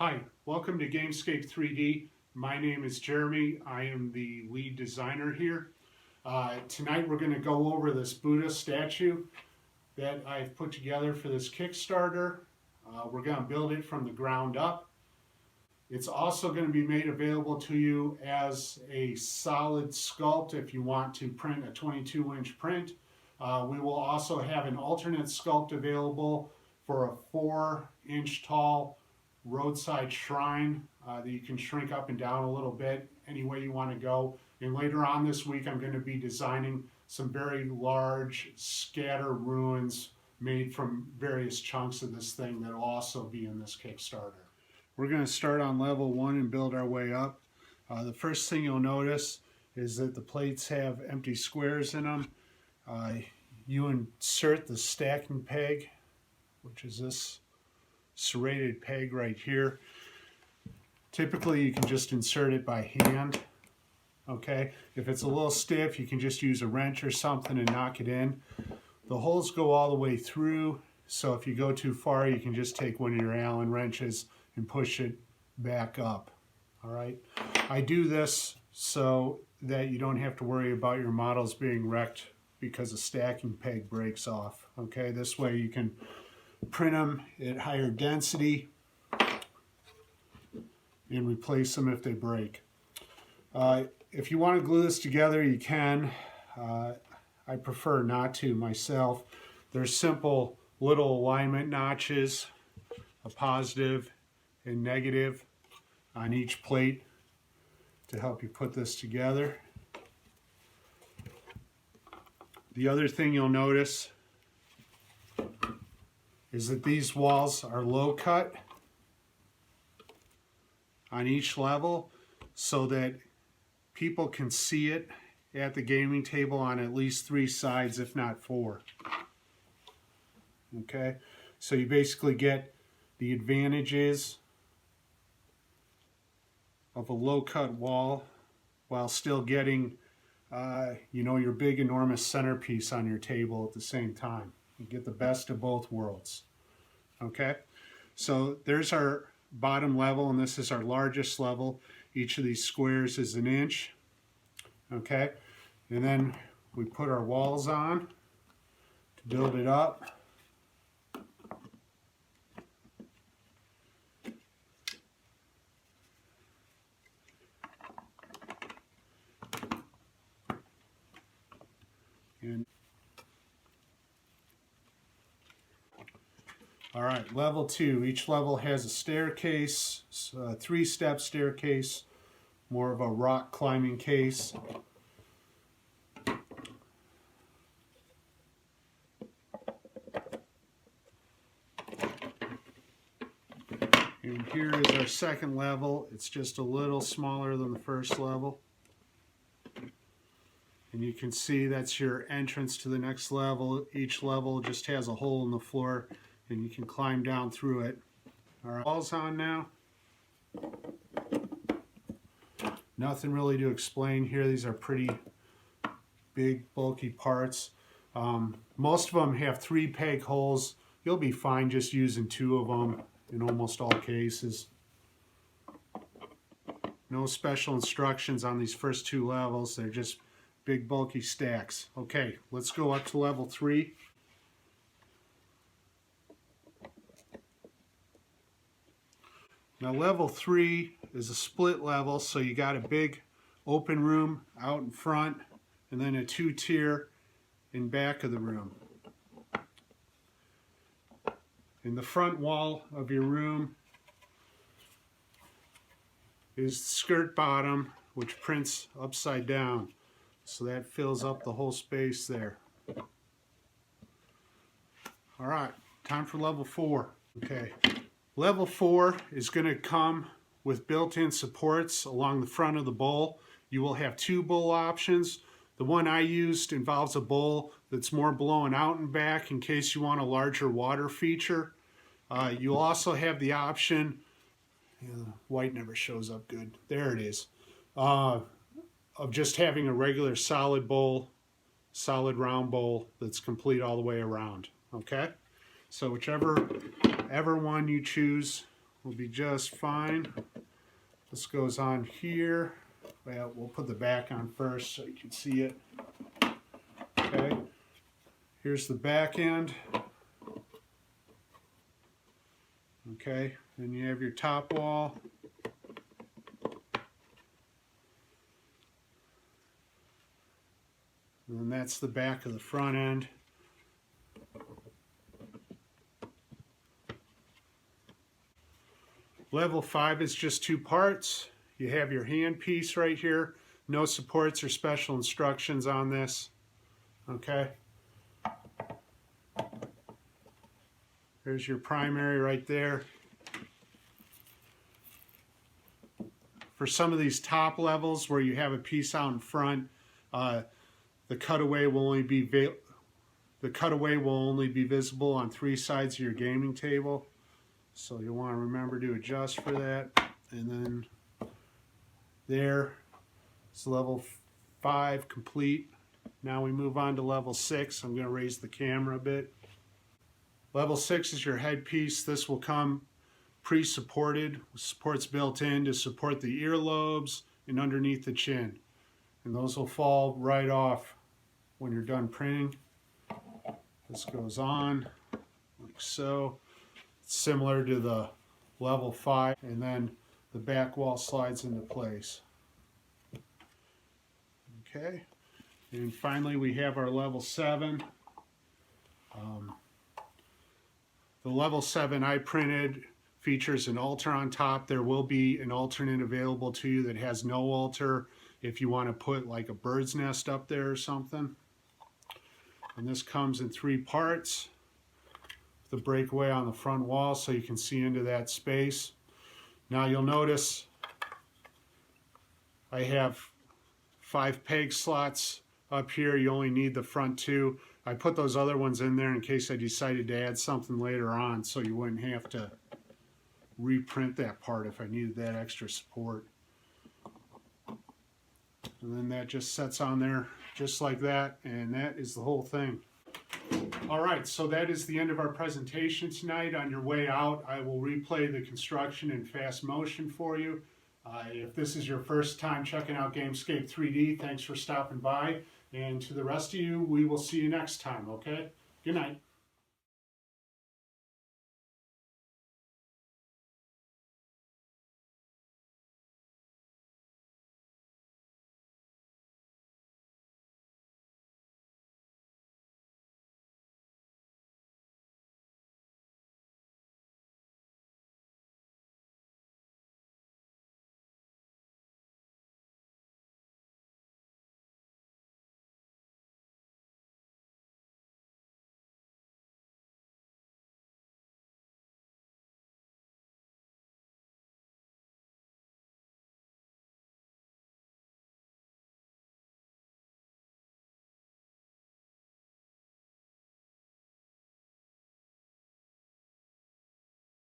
Hi, welcome to Gamescape 3D. My name is Jeremy. I am the lead designer here. Tonight we're going to go over this Buddha statue that I've put together for this Kickstarter. We're going to build it from the ground up. It's also going to be made available to you as a solid sculpt if you want to print a 22-inch print. We will also have an alternate sculpt available for a 4-inch tall roadside shrine that you can shrink up and down a little bit any way you want to go. And later on this week I'm going to be designing some very large scatter ruins made from various chunks of this thing that will also be in this Kickstarter. We're going to start on level 1 and build our way up. The first thing you'll notice is that the plates have empty squares in them. You insert the stacking peg, which is this serrated peg right here. Typically you can just insert it by hand. Okay, if it's a little stiff you can just use a wrench or something and knock it in. The holes go all the way through, so if you go too far you can just take one of your Allen wrenches and push it back up. All right, I do this so that you don't have to worry about your models being wrecked because a stacking peg breaks off. Okay, this way you can print them at higher density and replace them if they break. If you want to glue this together you can. I prefer not to myself. There's simple little alignment notches, a positive and negative on each plate to help you put this together. The other thing you'll notice is that these walls are low cut on each level so that people can see it at the gaming table on at least 3 sides, if not 4. Okay, so you basically get the advantages of a low cut wall while still getting your big enormous centerpiece on your table at the same time. You get the best of both worlds. Okay, so there's our bottom level and this is our largest level. Each of these squares is 1 inch. Okay, and then we put our walls on to build it up. And all right, level 2. Each level has a staircase, a 3-step staircase, more of a rock climbing case. And here is our second level. It's just a little smaller than the first level. And you can see that's your entrance to the next level. Each level just has a hole in the floor and you can climb down through it. All right, walls on now. Nothing really to explain here. These are pretty big, bulky parts. Most of them have 3 peg holes. You'll be fine just using 2 of them in almost all cases. No special instructions on these first 2 levels. They're just big, bulky stacks. Okay, let's go up to level 3. Now level 3 is a split level, so you got a big open room out in front and then a 2-tier in back of the room. In the front wall of your room is the skirt bottom, which prints upside down, so that fills up the whole space there. All right, time for level 4. Okay. Level 4 is going to come with built-in supports along the front of the bowl. You will have 2 bowl options. The one I used involves a bowl that's more blowing out and back in case you want a larger water feature. You'll also have the option, the white never shows up good, there it is, of just having a regular solid bowl, solid round bowl that's complete all the way around. Okay, so whichever one you choose will be just fine. This goes on here. Well, we'll put the back on first so you can see it. Okay, here's the back end. Okay, then you have your top wall. And then that's the back of the front end. Level 5 is just 2 parts. You have your handpiece right here. No supports or special instructions on this. Okay. There's your primary right there. For some of these top levels where you have a piece out in front, the cutaway will only be visible on 3 sides of your gaming table. So you'll want to remember to adjust for that. And then there, it's level 5 complete. Now we move on to level 6. I'm going to raise the camera a bit. Level 6 is your headpiece. This will come pre-supported, with supports built in to support the earlobes and underneath the chin. And those will fall right off when you're done printing. This goes on like so. It's similar to the level 5, and then the back wall slides into place. Okay, and finally we have our level 7. The level 7 I printed features an altar on top. There will be an alternate available to you that has no altar if you want to put like a bird's nest up there or something. And this comes in 3 parts. The breakaway on the front wall so you can see into that space. Now you'll notice I have 5 peg slots up here. You only need the front 2. I put those other ones in there in case I decided to add something later on so you wouldn't have to reprint that part if I needed that extra support. And then that just sets on there just like that, and that is the whole thing. Alright, so that is the end of our presentation tonight. On your way out, I will replay the construction in fast motion for you. If this is your first time checking out Gamescape 3D, thanks for stopping by. And to the rest of you, we will see you next time, okay? Good night.